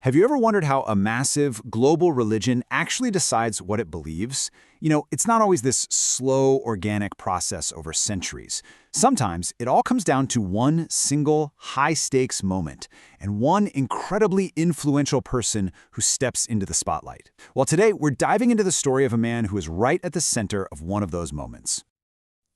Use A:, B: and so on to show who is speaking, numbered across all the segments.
A: Have you ever wondered how a massive global religion actually decides what it believes? It's not always this slow, organic process over centuries. Sometimes it all comes down to one single, high-stakes moment and one incredibly influential person who steps into the spotlight. Well, today we're diving into the story of a man who is right at the center of one of those moments.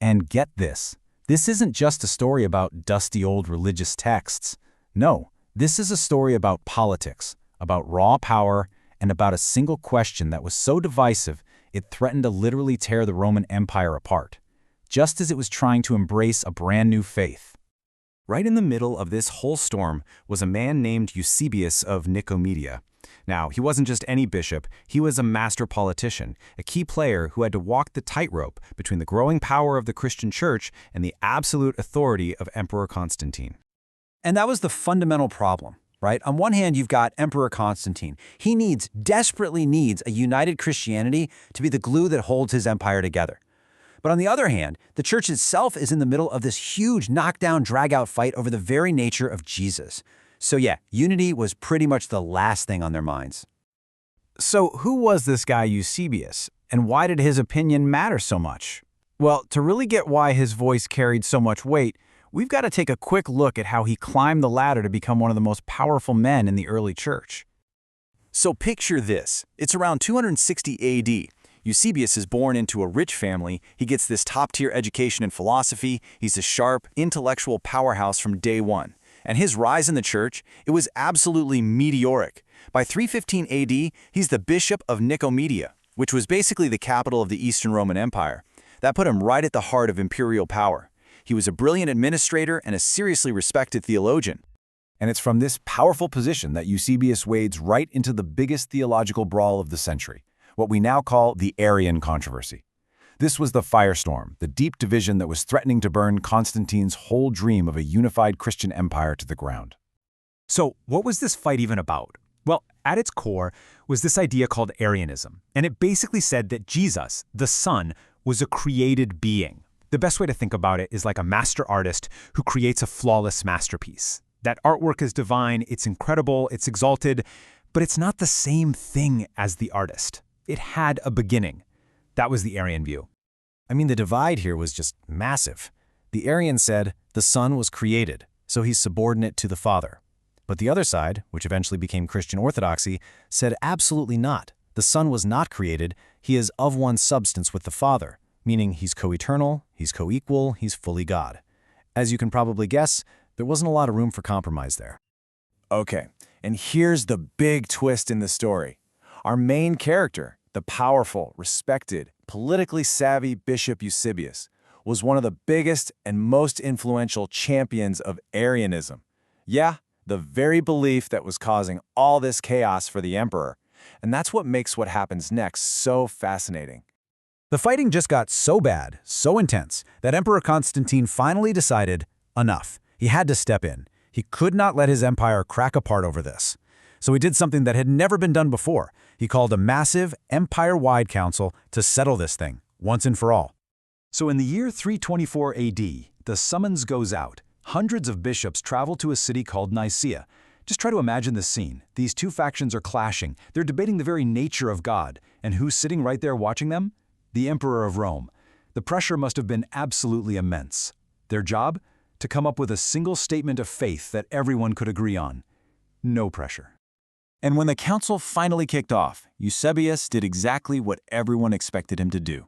B: And get this isn't just a story about dusty old religious texts. No, this is a story about politics, about raw power, and about a single question that was so divisive it threatened to literally tear the Roman Empire apart, just as it was trying to embrace a brand new faith. Right in the middle of this whole storm was a man named Eusebius of Nicomedia. Now, he wasn't just any bishop, he was a master politician, a key player who had to walk the tightrope between the growing power of the Christian church and the absolute authority of Emperor Constantine.
A: And that was the fundamental problem, right? On one hand, you've got Emperor Constantine. He desperately needs a united Christianity to be the glue that holds his empire together. But on the other hand, the church itself is in the middle of this huge knockdown, drag-out fight over the very nature of Jesus. So yeah, unity was pretty much the last thing on their minds.
B: So who was this guy Eusebius, and why did his opinion matter so much? Well, to really get why his voice carried so much weight, we've got to take a quick look at how he climbed the ladder to become one of the most powerful men in the early church.
A: So picture this. It's around 260 AD. Eusebius is born into a rich family. He gets this top-tier education in philosophy. He's a sharp, intellectual powerhouse from day one. And his rise in the church, it was absolutely meteoric. By 315 AD, he's the bishop of Nicomedia, which was basically the capital of the Eastern Roman Empire. That put him right at the heart of imperial power. He was a brilliant administrator and a seriously respected theologian.
B: And it's from this powerful position that Eusebius wades right into the biggest theological brawl of the century, what we now call the Arian controversy. This was the firestorm, the deep division that was threatening to burn Constantine's whole dream of a unified Christian empire to the ground.
C: So what was this fight even about? Well, at its core was this idea called Arianism, and it basically said that Jesus, the Son, was a created being. The best way to think about it is like a master artist who creates a flawless masterpiece. That artwork is divine, it's incredible, it's exalted, but it's not the same thing as the artist. It had a beginning. That was the Arian view.
B: I mean, the divide here was just massive. The Arians said the Son was created, so he's subordinate to the Father. But the other side, which eventually became Christian orthodoxy, said absolutely not. The Son was not created, he is of one substance with the Father, meaning he's co-eternal, he's co-equal, he's fully God. As you can probably guess, there wasn't a lot of room for compromise there.
D: Okay, and here's the big twist in the story. Our main character, the powerful, respected, politically savvy Bishop Eusebius, was one of the biggest and most influential champions of Arianism. Yeah, the very belief that was causing all this chaos for the emperor. And that's what makes what happens next so fascinating.
B: The fighting just got so bad, so intense, that Emperor Constantine finally decided, enough. He had to step in. He could not let his empire crack apart over this. So he did something that had never been done before. He called a massive, empire-wide council to settle this thing, once and for all.
C: So in the year 324 AD, the summons goes out. Hundreds of bishops travel to a city called Nicaea. Just try to imagine the scene. These two factions are clashing. They're debating the very nature of God. And who's sitting right there watching them? The Emperor of Rome. The pressure must have been absolutely immense. Their job? To come up with a single statement of faith that everyone could agree on. No pressure.
D: And when the council finally kicked off, Eusebius did exactly what everyone expected him to do.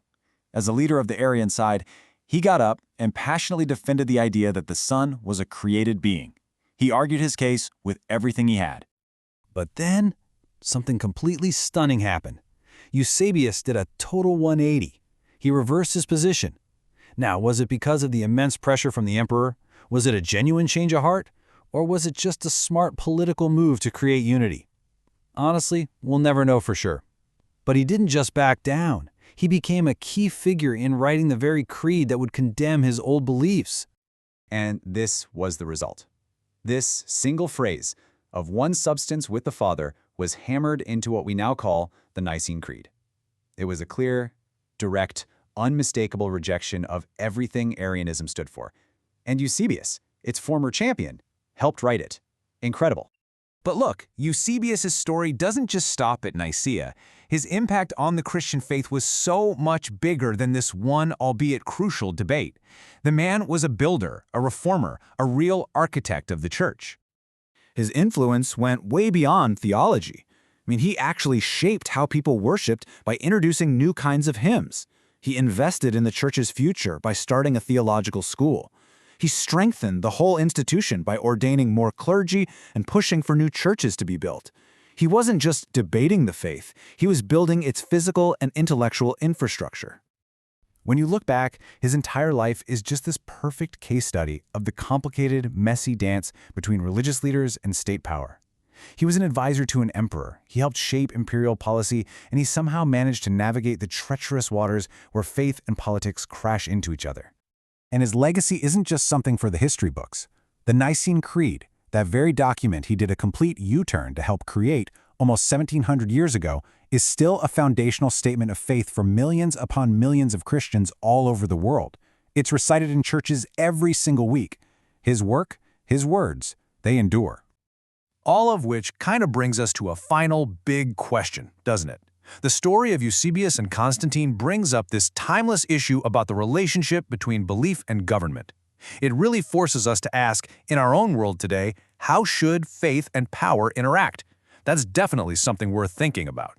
D: As a leader of the Arian side, he got up and passionately defended the idea that the Son was a created being. He argued his case with everything he had.
B: But then, something completely stunning happened. Eusebius did a total 180. He reversed his position. Now, was it because of the immense pressure from the emperor? Was it a genuine change of heart? Or was it just a smart political move to create unity? Honestly, we'll never know for sure. But he didn't just back down. He became a key figure in writing the very creed that would condemn his old beliefs.
A: And this was the result. This single phrase of one substance with the Father was hammered into what we now call the Nicene Creed. It was a clear, direct, unmistakable rejection of everything Arianism stood for. And Eusebius, its former champion, helped write it. Incredible.
C: But look, Eusebius' story doesn't just stop at Nicaea. His impact on the Christian faith was so much bigger than this one, albeit crucial, debate. The man was a builder, a reformer, a real architect of the church.
B: His influence went way beyond theology. I mean, he actually shaped how people worshipped by introducing new kinds of hymns. He invested in the church's future by starting a theological school. He strengthened the whole institution by ordaining more clergy and pushing for new churches to be built. He wasn't just debating the faith, he was building its physical and intellectual infrastructure. When you look back, his entire life is just this perfect case study of the complicated, messy dance between religious leaders and state power. He was an advisor to an emperor, he helped shape imperial policy, and he somehow managed to navigate the treacherous waters where faith and politics crash into each other. And his legacy isn't just something for the history books. The Nicene Creed, that very document he did a complete U-turn to help create almost 1,700 years ago, is still a foundational statement of faith for millions upon millions of Christians all over the world. It's recited in churches every single week. His work, his words, they endure.
D: All of which kind of brings us to a final big question, doesn't it? The story of Eusebius and Constantine brings up this timeless issue about the relationship between belief and government. It really forces us to ask, in our own world today, how should faith and power interact? That's definitely something worth thinking about.